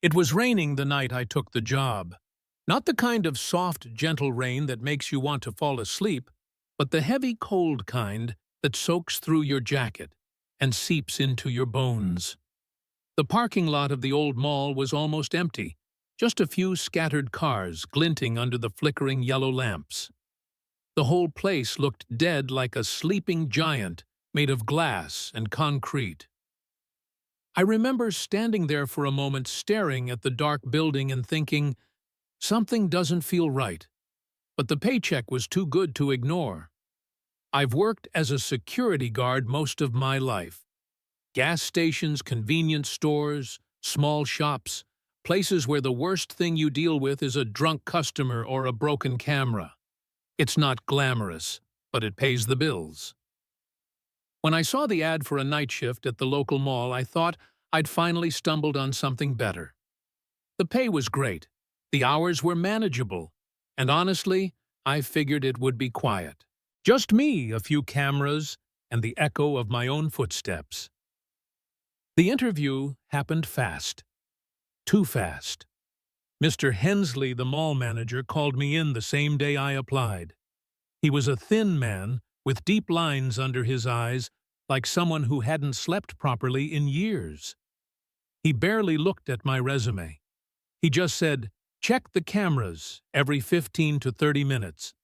It was raining the night I took the job. Not the kind of soft, gentle rain that makes you want to fall asleep, but the heavy, cold kind that soaks through your jacket and seeps into your bones. The parking lot of the old mall was almost empty, just a few scattered cars glinting under the flickering yellow lamps. The whole place looked dead, like a sleeping giant made of glass and concrete. I remember standing there for a moment staring at the dark building and thinking, something doesn't feel right. But the paycheck was too good to ignore. I've worked as a security guard most of my life. Gas stations, convenience stores, small shops, places where the worst thing you deal with is a drunk customer or a broken camera. It's not glamorous, but it pays the bills. When I saw the ad for a night shift at the local mall, I thought I'd finally stumbled on something better. The pay was great, the hours were manageable, and honestly, I figured it would be quiet. Just me, a few cameras, and the echo of my own footsteps. The interview happened fast. Too fast. Mr. Hensley, the mall manager, called me in the same day I applied. He was a thin man with deep lines under his eyes, like someone who hadn't slept properly in years. He barely looked at my resume. He just said, "Check the cameras every 15 to 30 minutes.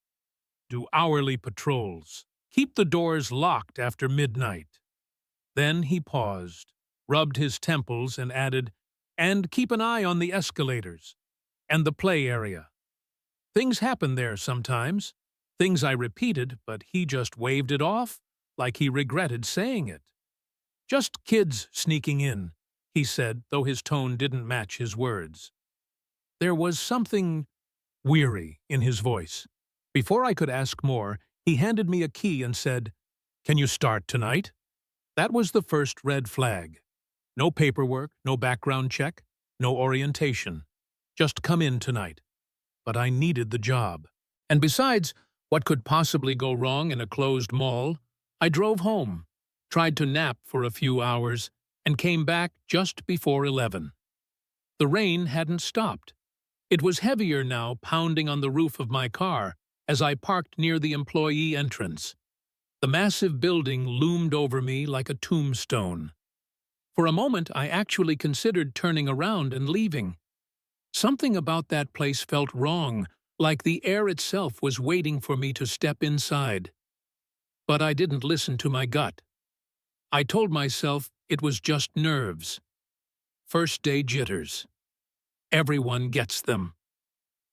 Do hourly patrols. Keep the doors locked after midnight." Then he paused, rubbed his temples, and added, "And keep an eye on the escalators and the play area. Things happen there sometimes." Things I repeated, but he just waved it off like he regretted saying it. "Just kids sneaking in," he said, though his tone didn't match his words. There was something weary in his voice. Before I could ask more, he handed me a key and said, "Can you start tonight?" That was the first red flag. No paperwork, no background check, no orientation. Just come in tonight. But I needed the job. And besides, what could possibly go wrong in a closed mall? I drove home, tried to nap for a few hours, and came back just before 11. The rain hadn't stopped. It was heavier now, pounding on the roof of my car as I parked near the employee entrance. The massive building loomed over me like a tombstone. For a moment, I actually considered turning around and leaving. Something about that place felt wrong, like the air itself was waiting for me to step inside. But I didn't listen to my gut. I told myself it was just nerves. First-day jitters. Everyone gets them.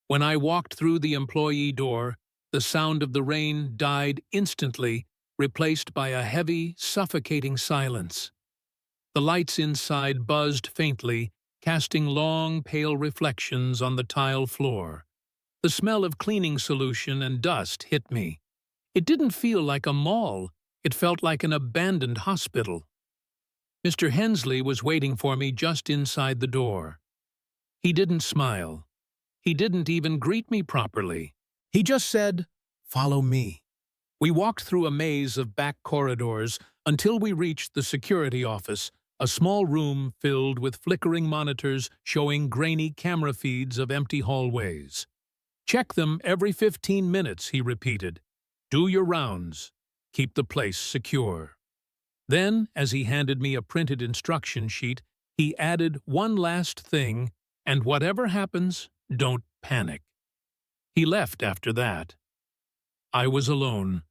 When I walked through the employee door, the sound of the rain died instantly, replaced by a heavy, suffocating silence. The lights inside buzzed faintly, casting long, pale reflections on the tile floor. The smell of cleaning solution and dust hit me. It didn't feel like a mall. It felt like an abandoned hospital. Mr. Hensley was waiting for me just inside the door. He didn't smile. He didn't even greet me properly. He just said, "Follow me." We walked through a maze of back corridors until we reached the security office, a small room filled with flickering monitors showing grainy camera feeds of empty hallways. "Check them every 15 minutes, he repeated. "Do your rounds. Keep the place secure." Then, as he handed me a printed instruction sheet, he added one last thing, "And whatever happens, don't panic." He left after that. I was alone.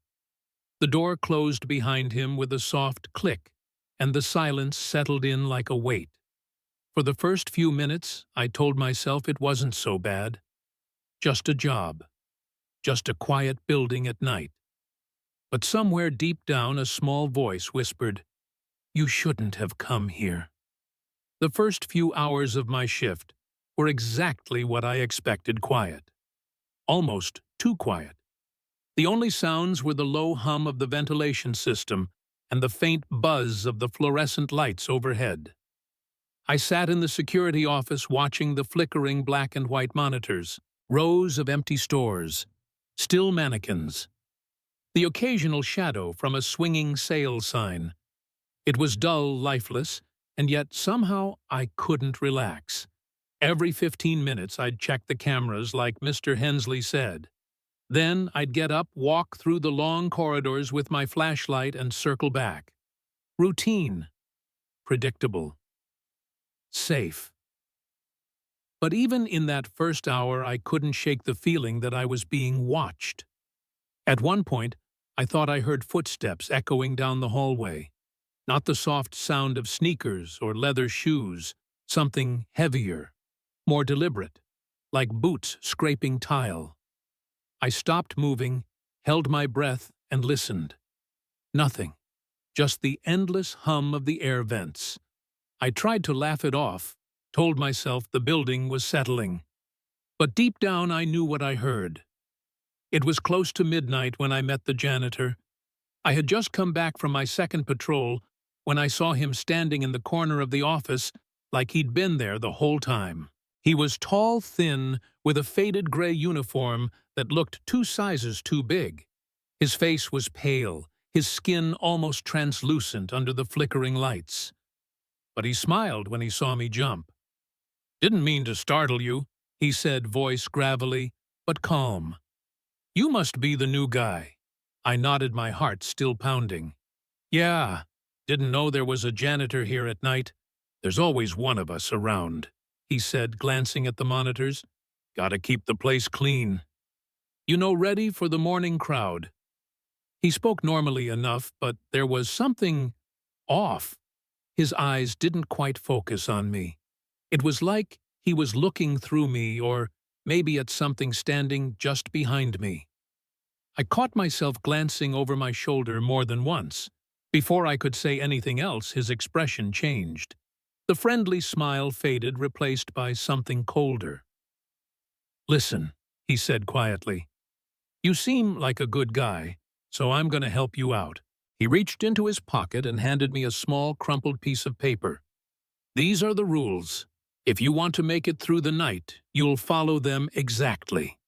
The door closed behind him with a soft click, and the silence settled in like a weight. For the first few minutes, I told myself it wasn't so bad. Just a job. Just a quiet building at night. But somewhere deep down, a small voice whispered, "You shouldn't have come here." The first few hours of my shift were exactly what I expected: quiet. Almost too quiet. The only sounds were the low hum of the ventilation system and the faint buzz of the fluorescent lights overhead. I sat in the security office watching the flickering black and white monitors, rows of empty stores, still mannequins, the occasional shadow from a swinging sale sign. It was dull, lifeless, and yet somehow I couldn't relax. Every 15 minutes, I'd check the cameras like Mr. Hensley said. Then I'd get up, walk through the long corridors with my flashlight and circle back. Routine, predictable, safe. But even in that first hour, I couldn't shake the feeling that I was being watched. At one point, I thought I heard footsteps echoing down the hallway. Not the soft sound of sneakers or leather shoes, something heavier, more deliberate, like boots scraping tile. I stopped moving, held my breath, and listened. Nothing, just the endless hum of the air vents. I tried to laugh it off, told myself the building was settling. But deep down I knew what I heard. It was close to midnight when I met the janitor. I had just come back from my second patrol when I saw him standing in the corner of the office like he'd been there the whole time. He was tall, thin, with a faded gray uniform that looked 2 sizes too big. His face was pale, his skin almost translucent under the flickering lights. But he smiled when he saw me jump. "Didn't mean to startle you," he said, voice gravelly, but calm. "You must be the new guy." I nodded, my heart still pounding. "Yeah, didn't know there was a janitor here at night. There's always one of us around," he said, glancing at the monitors. "Gotta keep the place clean. You know, ready for the morning crowd." He spoke normally enough, but there was something off. His eyes didn't quite focus on me. It was like he was looking through me, or maybe at something standing just behind me. I caught myself glancing over my shoulder more than once. Before I could say anything else, his expression changed. The friendly smile faded, replaced by something colder. "Listen," he said quietly. "You seem like a good guy, so I'm going to help you out." He reached into his pocket and handed me a small, crumpled piece of paper. "These are the rules. If you want to make it through the night, you'll follow them exactly."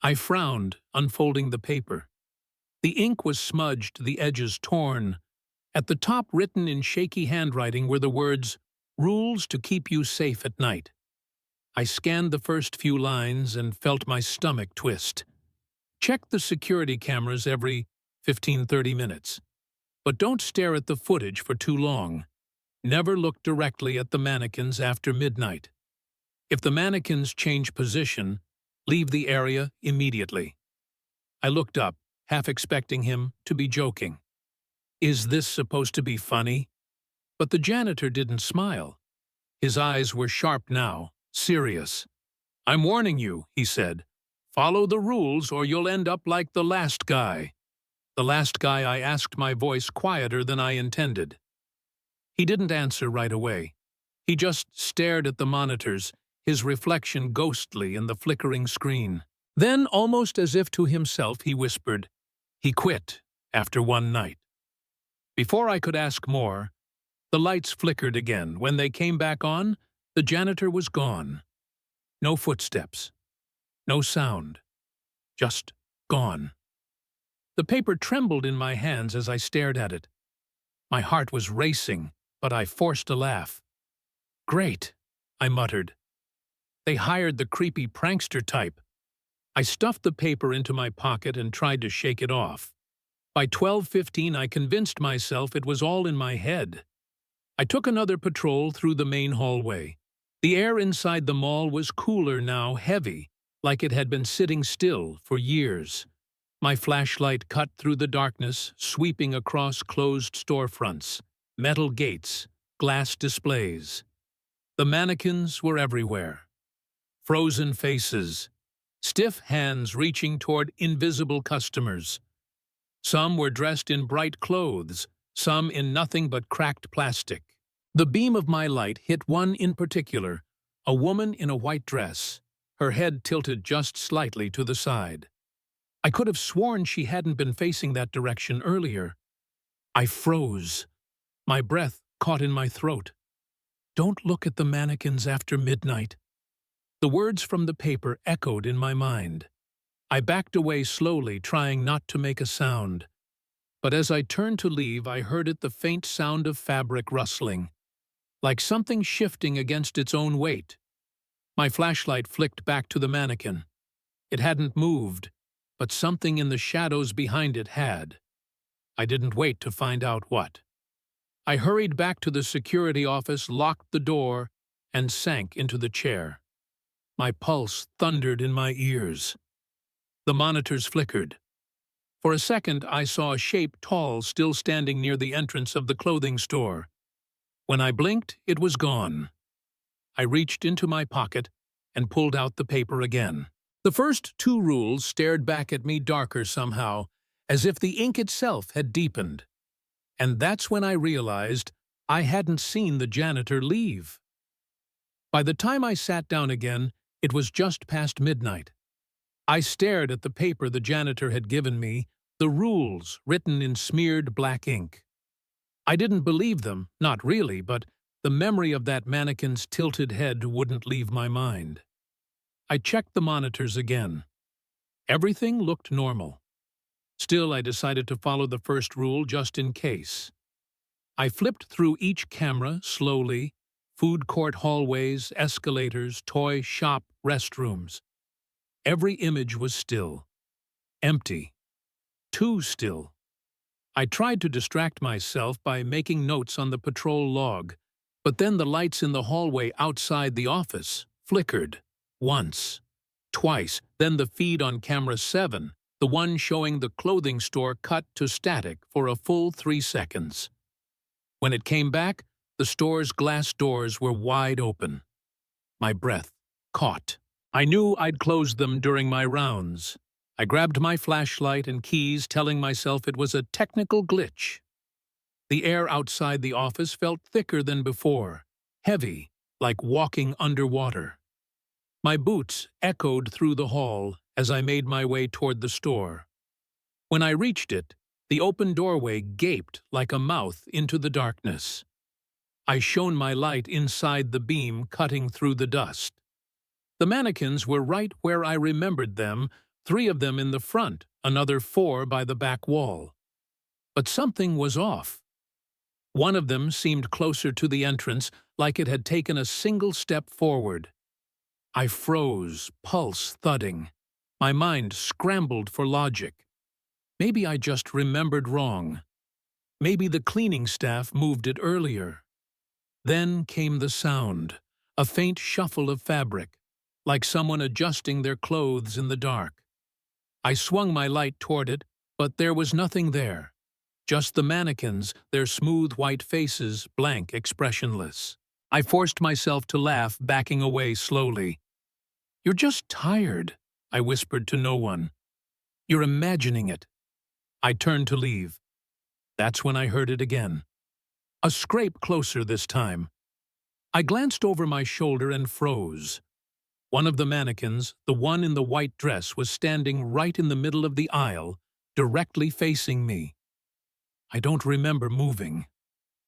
I frowned, unfolding the paper. The ink was smudged, the edges torn. At the top, written in shaky handwriting, were the words, "Rules to keep you safe at night." I scanned the first few lines and felt my stomach twist. Check the security cameras every 15-30 minutes. But don't stare at the footage for too long. Never look directly at the mannequins after midnight. If the mannequins change position, leave the area immediately. I looked up, half expecting him to be joking. Is this supposed to be funny? But the janitor didn't smile. His eyes were sharp now, serious. "I'm warning you," he said. "Follow the rules or you'll end up like the last guy." The last guy, I asked, my voice quieter than I intended. He didn't answer right away. He just stared at the monitors, his reflection ghostly in the flickering screen. Then, almost as if to himself, he whispered, "He quit after one night." Before I could ask more, the lights flickered again. When they came back on, the janitor was gone. No footsteps. No sound. Just gone. The paper trembled in my hands as I stared at it. My heart was racing, but I forced a laugh. "Great," I muttered. "They hired the creepy prankster type." I stuffed the paper into my pocket and tried to shake it off. By 12:15, I convinced myself it was all in my head. I took another patrol through the main hallway. The air inside the mall was cooler now, heavy, like it had been sitting still for years. My flashlight cut through the darkness, sweeping across closed storefronts, metal gates, glass displays. The mannequins were everywhere. Frozen faces, stiff hands reaching toward invisible customers. Some were dressed in bright clothes, some in nothing but cracked plastic. The beam of my light hit one in particular, a woman in a white dress, her head tilted just slightly to the side. I could have sworn she hadn't been facing that direction earlier. I froze. My breath caught in my throat. "Don't look at the mannequins after midnight." The words from the paper echoed in my mind. I backed away slowly, trying not to make a sound. But as I turned to leave, I heard the faint sound of fabric rustling, like something shifting against its own weight. My flashlight flicked back to the mannequin. It hadn't moved, but something in the shadows behind it had. I didn't wait to find out what. I hurried back to the security office, locked the door, and sank into the chair. My pulse thundered in my ears. The monitors flickered. For a second, I saw a shape tall still standing near the entrance of the clothing store. When I blinked, it was gone. I reached into my pocket and pulled out the paper again. The first two rules stared back at me darker somehow, as if the ink itself had deepened. And that's when I realized I hadn't seen the janitor leave. By the time I sat down again, it was just past midnight. I stared at the paper the janitor had given me, the rules written in smeared black ink. I didn't believe them, not really, but the memory of that mannequin's tilted head wouldn't leave my mind. I checked the monitors again. Everything looked normal. Still, I decided to follow the first rule just in case. I flipped through each camera slowly, food court hallways, escalators, toy shop, restrooms. Every image was still. Empty. Too still. I tried to distract myself by making notes on the patrol log, but then the lights in the hallway outside the office flickered. Once. Twice. Then the feed on camera 7, the one showing the clothing store, cut to static for a full 3 seconds. When it came back, the store's glass doors were wide open. My breath caught. I knew I'd closed them during my rounds. I grabbed my flashlight and keys, telling myself it was a technical glitch. The air outside the office felt thicker than before, heavy, like walking underwater. My boots echoed through the hall as I made my way toward the store. When I reached it, the open doorway gaped like a mouth into the darkness. I shone my light inside the beam, cutting through the dust. The mannequins were right where I remembered them, 3 of them in the front, another 4 by the back wall. But something was off. One of them seemed closer to the entrance, like it had taken a single step forward. I froze, pulse thudding. My mind scrambled for logic. Maybe I just remembered wrong. Maybe the cleaning staff moved it earlier. Then came the sound, a faint shuffle of fabric, like someone adjusting their clothes in the dark. I swung my light toward it, but there was nothing there. Just the mannequins, their smooth white faces blank, expressionless. I forced myself to laugh, backing away slowly. "You're just tired," I whispered to no one. "You're imagining it." I turned to leave. That's when I heard it again. A scrape closer this time. I glanced over my shoulder and froze. One of the mannequins, the one in the white dress, was standing right in the middle of the aisle, directly facing me. I don't remember moving.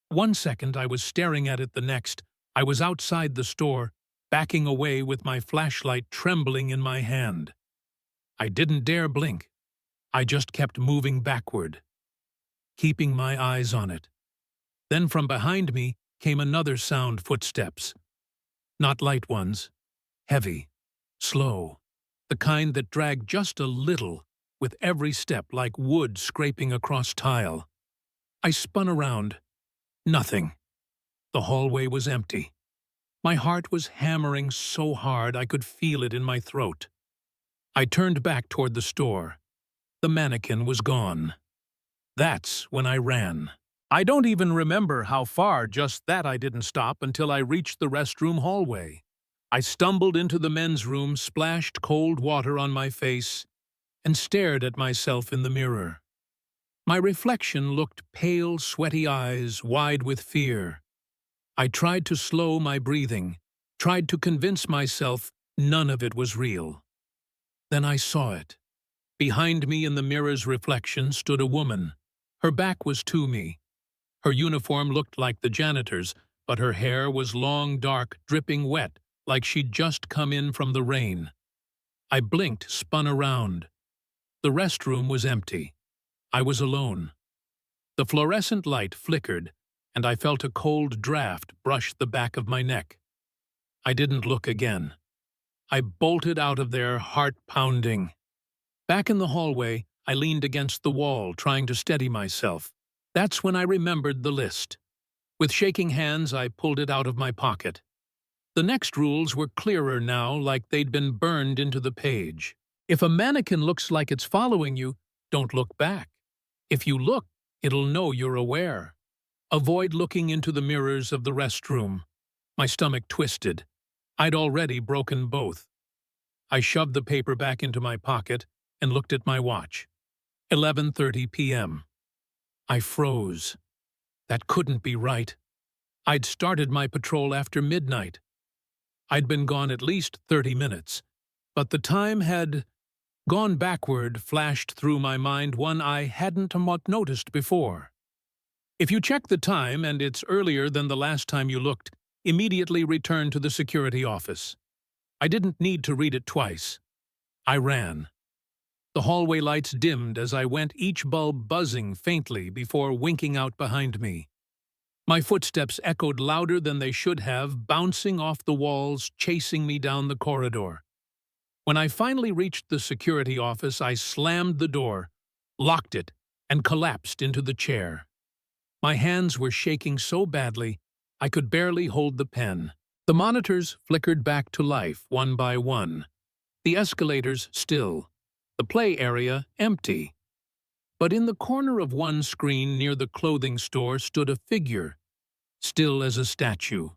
1 second I was staring at it, the next I was outside the store, backing away with my flashlight trembling in my hand. I didn't dare blink. I just kept moving backward, keeping my eyes on it. Then from behind me came another sound, footsteps. Not light ones. Heavy. Slow. The kind that dragged just a little, with every step like wood scraping across tile. I spun around. Nothing. The hallway was empty. My heart was hammering so hard I could feel it in my throat. I turned back toward the store. The mannequin was gone. That's when I ran. I don't even remember how far, just that I didn't stop until I reached the restroom hallway. I stumbled into the men's room, splashed cold water on my face, and stared at myself in the mirror. My reflection looked pale, sweaty eyes, wide with fear. I tried to slow my breathing, tried to convince myself none of it was real. Then I saw it. Behind me in the mirror's reflection stood a woman. Her back was to me. Her uniform looked like the janitor's, but her hair was long, dark, dripping wet, like she'd just come in from the rain. I blinked, spun around. The restroom was empty. I was alone. The fluorescent light flickered, and I felt a cold draft brush the back of my neck. I didn't look again. I bolted out of there, heart pounding. Back in the hallway, I leaned against the wall, trying to steady myself. That's when I remembered the list. With shaking hands, I pulled it out of my pocket. The next rules were clearer now, like they'd been burned into the page. If a mannequin looks like it's following you, don't look back. If you look, it'll know you're aware. Avoid looking into the mirrors of the restroom. My stomach twisted. I'd already broken both. I shoved the paper back into my pocket and looked at my watch. 11:30 p.m. I froze. That couldn't be right. I'd started my patrol after midnight. I'd been gone at least 30 minutes, but the time had gone backward, flashed through my mind one I hadn't noticed before. If you check the time and it's earlier than the last time you looked, immediately return to the security office. I didn't need to read it twice. I ran. The hallway lights dimmed as I went, each bulb buzzing faintly before winking out behind me. My footsteps echoed louder than they should have, bouncing off the walls, chasing me down the corridor. When I finally reached the security office, I slammed the door, locked it, and collapsed into the chair. My hands were shaking so badly, I could barely hold the pen. The monitors flickered back to life one by one. The escalators still. The play area empty. But in the corner of one screen near the clothing store stood a figure, still as a statue,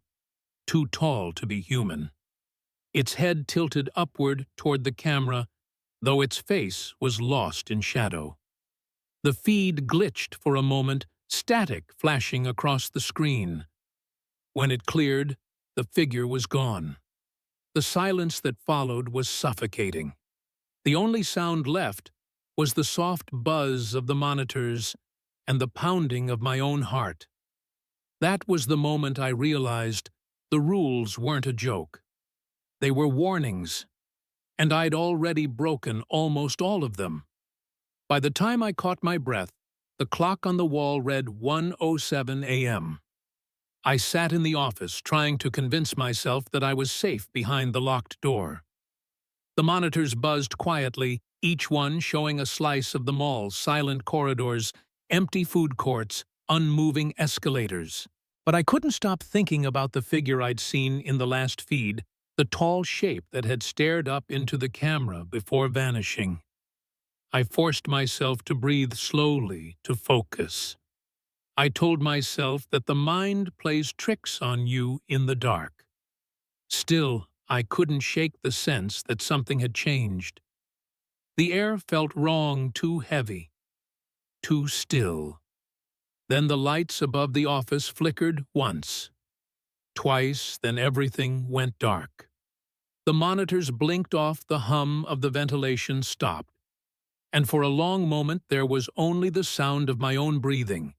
too tall to be human. Its head tilted upward toward the camera, though its face was lost in shadow. The feed glitched for a moment, static flashing across the screen. When it cleared, the figure was gone. The silence that followed was suffocating. The only sound left was the soft buzz of the monitors and the pounding of my own heart. That was the moment I realized the rules weren't a joke. They were warnings, and I'd already broken almost all of them. By the time I caught my breath, the clock on the wall read 1:07 a.m. I sat in the office trying to convince myself that I was safe behind the locked door. The monitors buzzed quietly, each one showing a slice of the mall's silent corridors, empty food courts, unmoving escalators. But I couldn't stop thinking about the figure I'd seen in the last feed, the tall shape that had stared up into the camera before vanishing. I forced myself to breathe slowly, to focus. I told myself that the mind plays tricks on you in the dark. Still, I couldn't shake the sense that something had changed. The air felt wrong, too heavy, too still. Then the lights above the office flickered once, twice, then everything went dark. The monitors blinked off, the hum of the ventilation stopped, and for a long moment there was only the sound of my own breathing.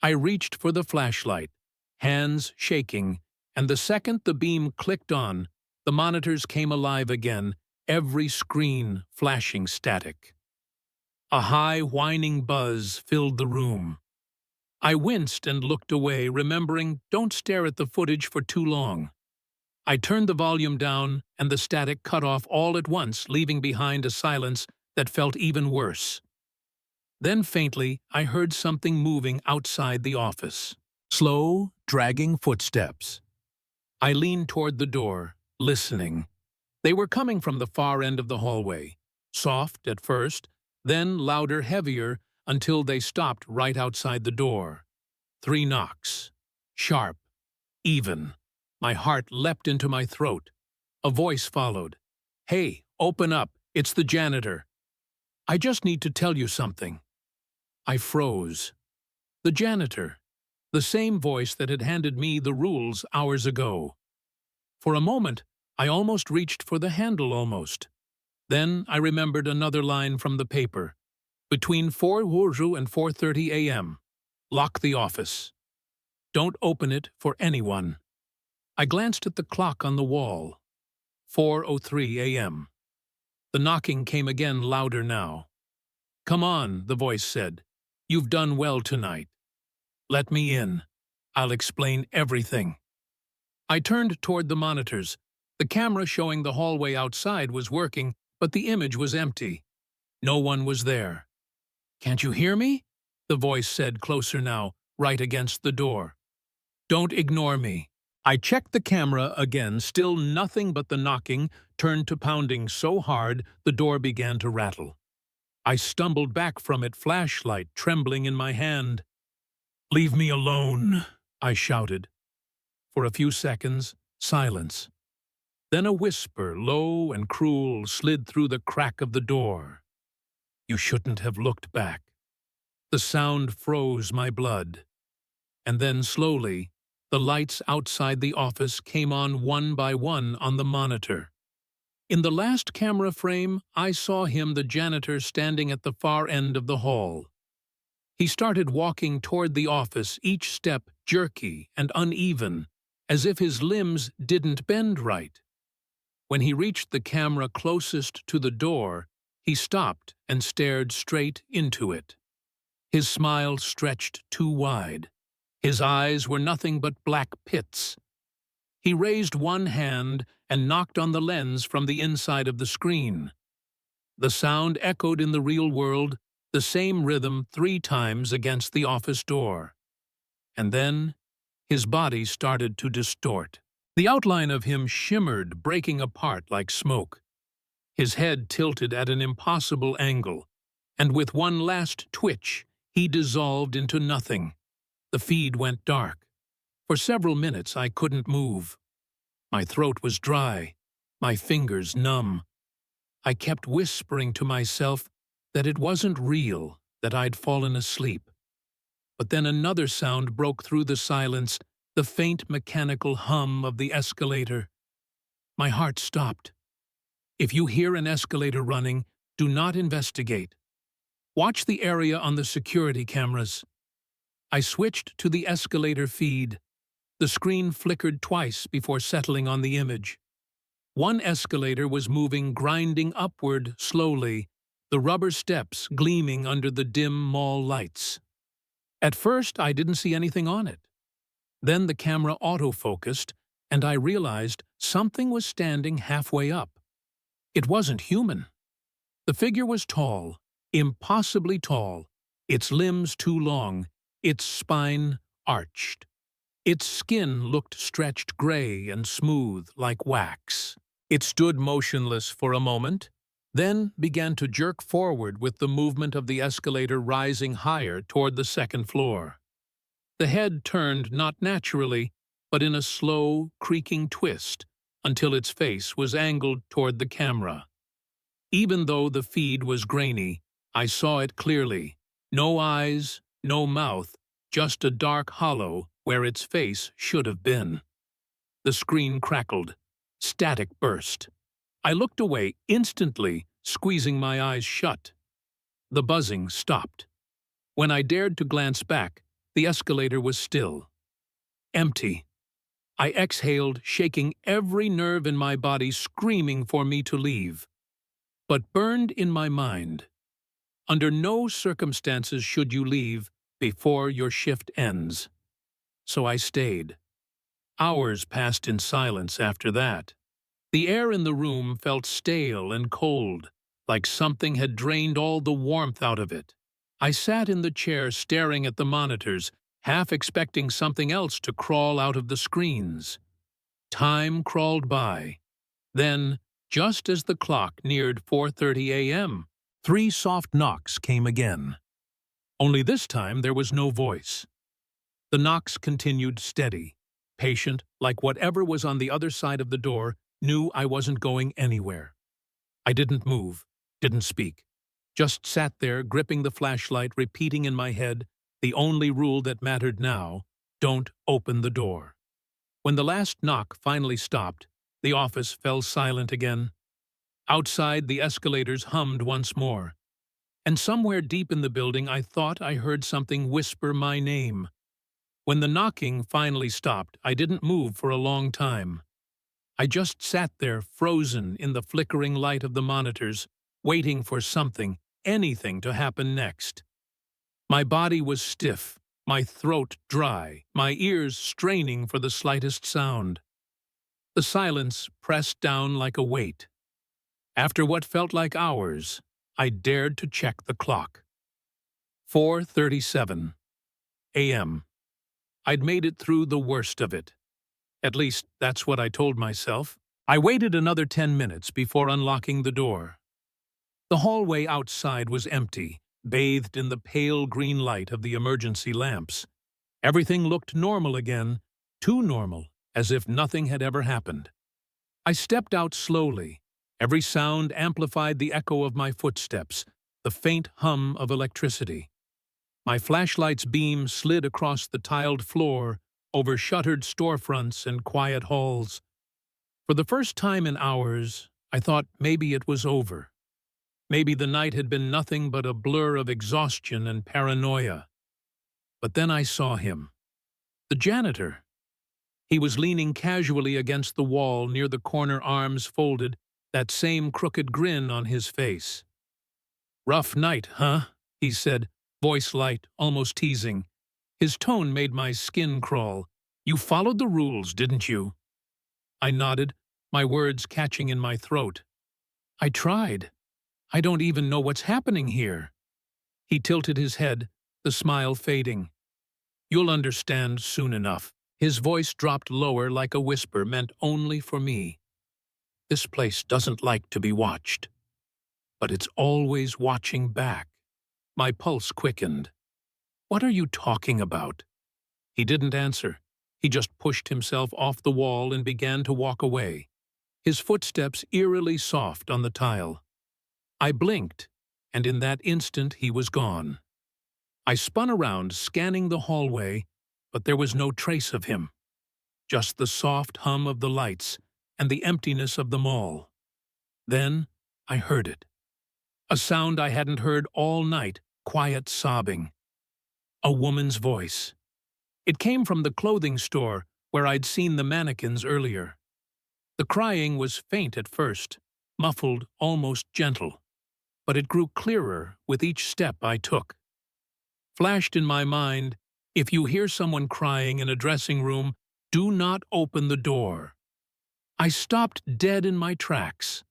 I reached for the flashlight, hands shaking, and the second the beam clicked on, the monitors came alive again, every screen flashing static. A high, whining buzz filled the room. I winced and looked away, remembering, don't stare at the footage for too long. I turned the volume down, and the static cut off all at once, leaving behind a silence that felt even worse. Then faintly, I heard something moving outside the office. Slow, dragging footsteps. I leaned toward the door, listening. They were coming from the far end of the hallway, soft at first, then louder, heavier, until they stopped right outside the door. 3 knocks. Sharp. Even. My heart leapt into my throat. A voice followed. "Hey, open up. It's the janitor. I just need to tell you something." I froze. The janitor. The same voice that had handed me the rules hours ago. For a moment, I almost reached for the handle almost. Then I remembered another line from the paper. Between 4:00 and 4:30 a.m. Lock the office. Don't open it for anyone. I glanced at the clock on the wall. 4:03 a.m. The knocking came again, louder now. "Come on," the voice said. "You've done well tonight. Let me in. I'll explain everything." I turned toward the monitors, The camera showing the hallway outside was working, but the image was empty. No one was there. "Can't you hear me?" the voice said, closer now, right against the door. "Don't ignore me." I checked the camera again, still nothing, but the knocking turned to pounding so hard the door began to rattle. I stumbled back from it, flashlight trembling in my hand. "Leave me alone," I shouted. For a few seconds, silence. Then a whisper, low and cruel, slid through the crack of the door. "You shouldn't have looked back." The sound froze my blood. And then, slowly, the lights outside the office came on one by one on the monitor. In the last camera frame, I saw him, the janitor, standing at the far end of the hall. He started walking toward the office, each step jerky and uneven, as if his limbs didn't bend right. When he reached the camera closest to the door, he stopped and stared straight into it. His smile stretched too wide. His eyes were nothing but black pits. He raised one hand and knocked on the lens from the inside of the screen. The sound echoed in the real world, the same rhythm 3 times against the office door. And then his body started to distort. The outline of him shimmered, breaking apart like smoke. His head tilted at an impossible angle, and with one last twitch, he dissolved into nothing. The feed went dark. For several minutes I couldn't move. My throat was dry, my fingers numb. I kept whispering to myself that it wasn't real, that I'd fallen asleep. But then another sound broke through the silence, the faint mechanical hum of the escalator. My heart stopped. If you hear an escalator running, do not investigate. Watch the area on the security cameras. I switched to the escalator feed. The screen flickered twice before settling on the image. One escalator was moving, grinding upward slowly, the rubber steps gleaming under the dim mall lights. At first, I didn't see anything on it. Then the camera autofocused, and I realized something was standing halfway up. It wasn't human. The figure was tall, impossibly tall, its limbs too long, its spine arched. Its skin looked stretched gray and smooth like wax. It stood motionless for a moment, then began to jerk forward with the movement of the escalator rising higher toward the second floor. The head turned not naturally, but in a slow, creaking twist, until its face was angled toward the camera. Even though the feed was grainy, I saw it clearly. No eyes, no mouth, just a dark hollow where its face should have been. The screen crackled. Static burst. I looked away instantly, squeezing my eyes shut. The buzzing stopped. When I dared to glance back, the escalator was still. Empty. I exhaled, shaking every nerve in my body, screaming for me to leave. But burned in my mind. Under no circumstances should you leave before your shift ends. So I stayed. Hours passed in silence after that. The air in the room felt stale and cold, like something had drained all the warmth out of it. I sat in the chair staring at the monitors, half expecting something else to crawl out of the screens. Time crawled by. Then, just as the clock neared 4:30 a.m., 3 soft knocks came again. Only this time there was no voice. The knocks continued steady, patient, like whatever was on the other side of the door knew I wasn't going anywhere. I didn't move, didn't speak, just sat there gripping the flashlight, repeating in my head the only rule that mattered now: don't open the door. When the last knock finally stopped, the office fell silent again. Outside, the escalators hummed once more. And somewhere deep in the building, I thought I heard something whisper my name. When the knocking finally stopped, I didn't move for a long time. I just sat there, frozen in the flickering light of the monitors, waiting for something, anything to happen next. My body was stiff, my throat dry, my ears straining for the slightest sound. The silence pressed down like a weight. After what felt like hours, I dared to check the clock. 4:37 a.m. I'd made it through the worst of it. At least, that's what I told myself. I waited another 10 minutes before unlocking the door. The hallway outside was empty, bathed in the pale green light of the emergency lamps. Everything looked normal again, too normal, as if nothing had ever happened. I stepped out slowly. Every sound amplified the echo of my footsteps, the faint hum of electricity. My flashlight's beam slid across the tiled floor, over shuttered storefronts and quiet halls. For the first time in hours, I thought maybe it was over. Maybe the night had been nothing but a blur of exhaustion and paranoia. But then I saw him. The janitor. He was leaning casually against the wall near the corner, arms folded, that same crooked grin on his face. "Rough night, huh?" he said, voice light, almost teasing. His tone made my skin crawl. "You followed the rules, didn't you?" I nodded, my words catching in my throat. "I tried. I don't even know what's happening here." He tilted his head, the smile fading. "You'll understand soon enough." His voice dropped lower like a whisper meant only for me. "This place doesn't like to be watched. But it's always watching back." My pulse quickened. "What are you talking about?" He didn't answer. He just pushed himself off the wall and began to walk away, his footsteps eerily soft on the tile. I blinked, and in that instant he was gone. I spun around, scanning the hallway, but there was no trace of him. Just the soft hum of the lights and the emptiness of the mall. Then I heard it. A sound I hadn't heard all night, quiet sobbing. A woman's voice. It came from the clothing store where I'd seen the mannequins earlier. The crying was faint at first, muffled, almost gentle. But it grew clearer with each step I took. Flashed in my mind, if you hear someone crying in a dressing room, do not open the door. I stopped dead in my tracks.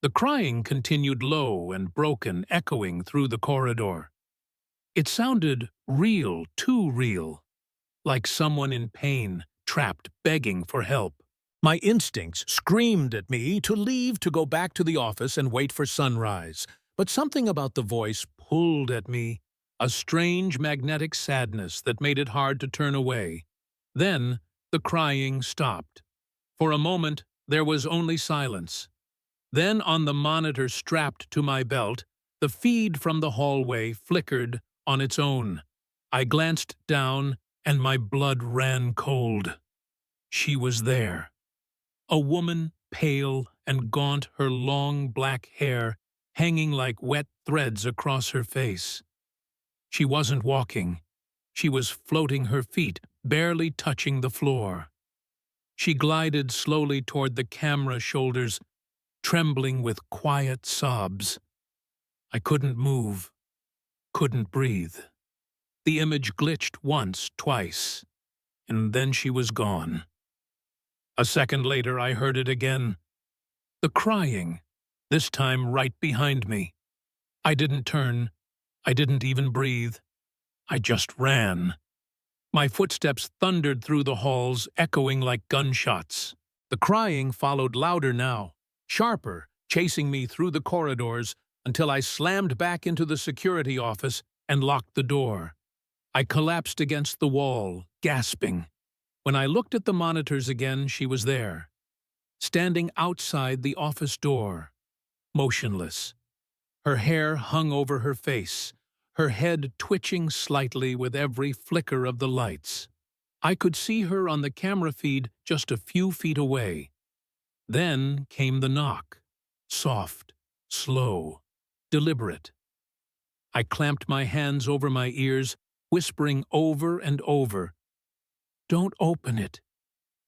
The crying continued low and broken, echoing through the corridor. It sounded real, too real, like someone in pain, trapped, begging for help. My instincts screamed at me to leave, to go back to the office and wait for sunrise. But something about the voice pulled at me, a strange magnetic sadness that made it hard to turn away. Then the crying stopped. For a moment, there was only silence. Then on the monitor strapped to my belt, the feed from the hallway flickered on its own. I glanced down, and my blood ran cold. She was there. A woman, pale and gaunt, her long black hair hanging like wet threads across her face. She wasn't walking. She was floating, her feet barely touching the floor. She glided slowly toward the camera shoulders, trembling with quiet sobs. I couldn't move, couldn't breathe. The image glitched once, twice, and then she was gone. A second later, I heard it again. The crying, this time right behind me. I didn't turn. I didn't even breathe. I just ran. My footsteps thundered through the halls, echoing like gunshots. The crying followed louder now, sharper, chasing me through the corridors until I slammed back into the security office and locked the door. I collapsed against the wall, gasping. When I looked at the monitors again, she was there, standing outside the office door, motionless. Her hair hung over her face, her head twitching slightly with every flicker of the lights. I could see her on the camera feed just a few feet away. Then came the knock, soft, slow, deliberate. I clamped my hands over my ears, whispering over and over, "Don't open it.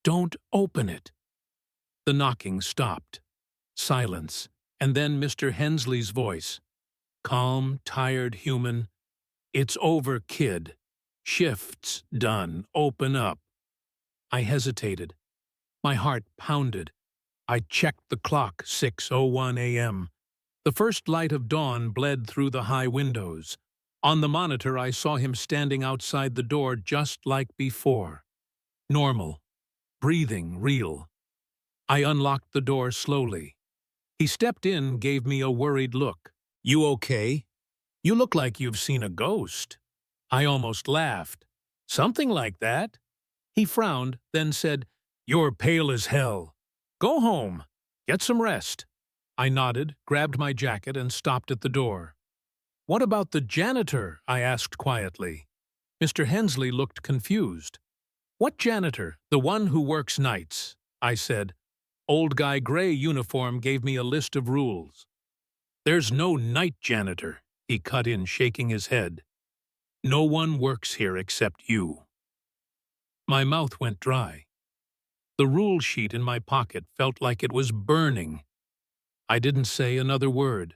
Don't open it." The knocking stopped. Silence, and then Mr. Hensley's voice. Calm, tired, human. "It's over, kid. Shift's done. Open up." I hesitated. My heart pounded. I checked the clock, 6:01 a.m. The first light of dawn bled through the high windows. On the monitor, I saw him standing outside the door just like before. Normal. Breathing real. I unlocked the door slowly. He stepped in, gave me a worried look. "You okay? You look like you've seen a ghost." I almost laughed. "Something like that." He frowned, then said, "You're pale as hell. Go home. Get some rest." I nodded, grabbed my jacket, and stopped at the door. "What about the janitor?" I asked quietly. Mr. Hensley looked confused. "What janitor? The one who works nights," I said. Old guy gray uniform gave me a list of rules. "There's no night janitor," he cut in, shaking his head. "No one works here except you." My mouth went dry. The rule sheet in my pocket felt like it was burning. I didn't say another word.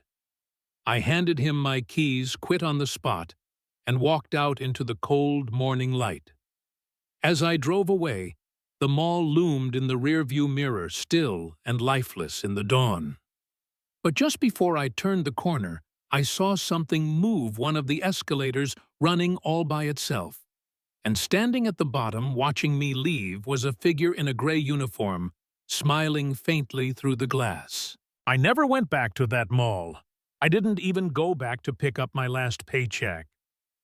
I handed him my keys, quit on the spot, and walked out into the cold morning light. As I drove away, the mall loomed in the rearview mirror, still and lifeless in the dawn. But just before I turned the corner, I saw something move one of the escalators, running all by itself. And standing at the bottom, watching me leave, was a figure in a gray uniform, smiling faintly through the glass. I never went back to that mall. I didn't even go back to pick up my last paycheck.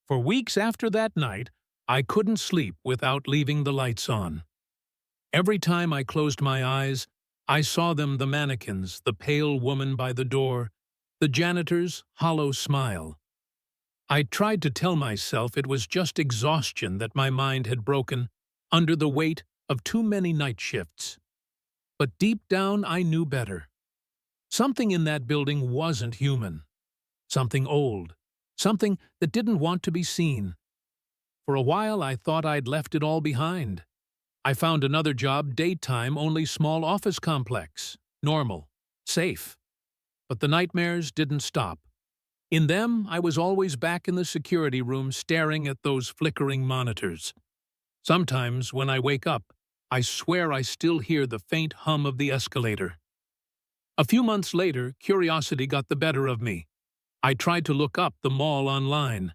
For weeks after that night, I couldn't sleep without leaving the lights on. Every time I closed my eyes, I saw them, the mannequins, the pale woman by the door, the janitor's hollow smile. I tried to tell myself it was just exhaustion, that my mind had broken under the weight of too many night shifts. But deep down I knew better. Something in that building wasn't human. Something old. Something that didn't want to be seen. For a while I thought I'd left it all behind. I found another job, daytime, only small office complex. Normal. Safe. But the nightmares didn't stop. In them, I was always back in the security room, staring at those flickering monitors. Sometimes, when I wake up, I swear I still hear the faint hum of the escalator. A few months later, curiosity got the better of me. I tried to look up the mall online.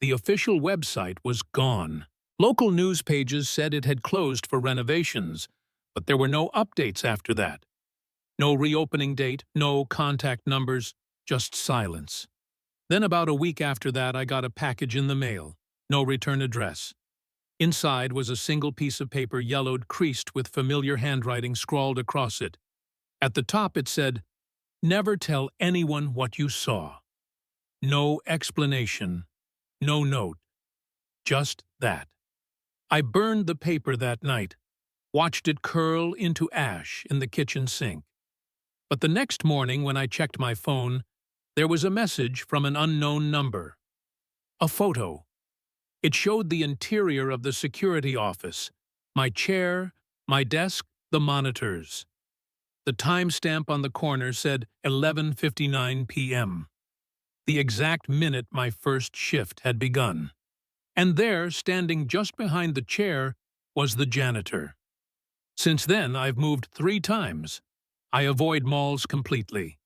The official website was gone. Local news pages said it had closed for renovations, but there were no updates after that. No reopening date, no contact numbers, just silence. Then about a week after that, I got a package in the mail. No return address. Inside was a single piece of paper, yellowed, creased, with familiar handwriting scrawled across it. At the top it said, "Never tell anyone what you saw." No explanation. No note. Just that. I burned the paper that night, watched it curl into ash in the kitchen sink. But the next morning, when I checked my phone, there was a message from an unknown number. A photo. It showed the interior of the security office, my chair, my desk, the monitors. The timestamp on the corner said 11:59 p.m., the exact minute my first shift had begun. And there, standing just behind the chair, was the janitor. Since then, I've moved 3 times. I avoid malls completely.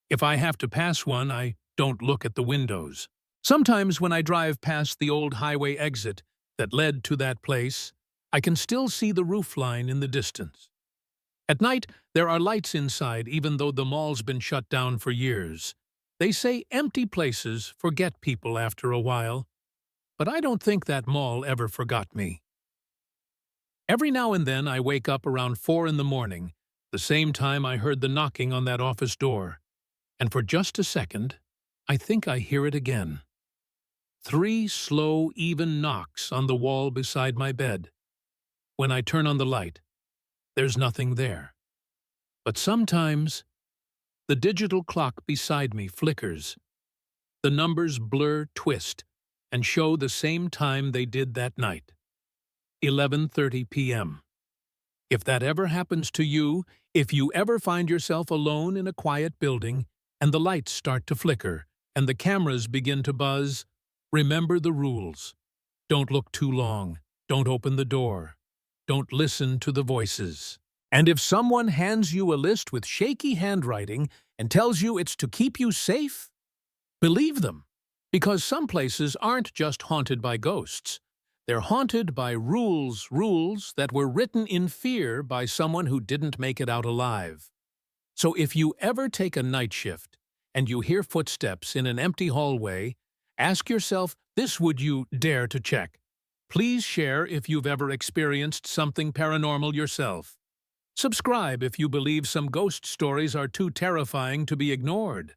If I have to pass one, I don't look at the windows. Sometimes when I drive past the old highway exit that led to that place, I can still see the roofline in the distance. At night, there are lights inside, even though the mall's been shut down for years. They say empty places forget people after a while, but I don't think that mall ever forgot me. Every now and then I wake up around 4 in the morning, the same time I heard the knocking on that office door. And for just a second, I think I hear it again. 3 slow, even knocks on the wall beside my bed. When I turn on the light, there's nothing there. But sometimes, the digital clock beside me flickers. The numbers blur, twist, and show the same time they did that night. 11:30 p.m. If that ever happens to you, if you ever find yourself alone in a quiet building, and the lights start to flicker, and the cameras begin to buzz, remember the rules. Don't look too long. Don't open the door. Don't listen to the voices. And if someone hands you a list with shaky handwriting and tells you it's to keep you safe, believe them. Because some places aren't just haunted by ghosts. They're haunted by rules that were written in fear by someone who didn't make it out alive. So if you ever take a night shift and you hear footsteps in an empty hallway, ask yourself this: would you dare to check? Please share if you've ever experienced something paranormal yourself. Subscribe if you believe some ghost stories are too terrifying to be ignored.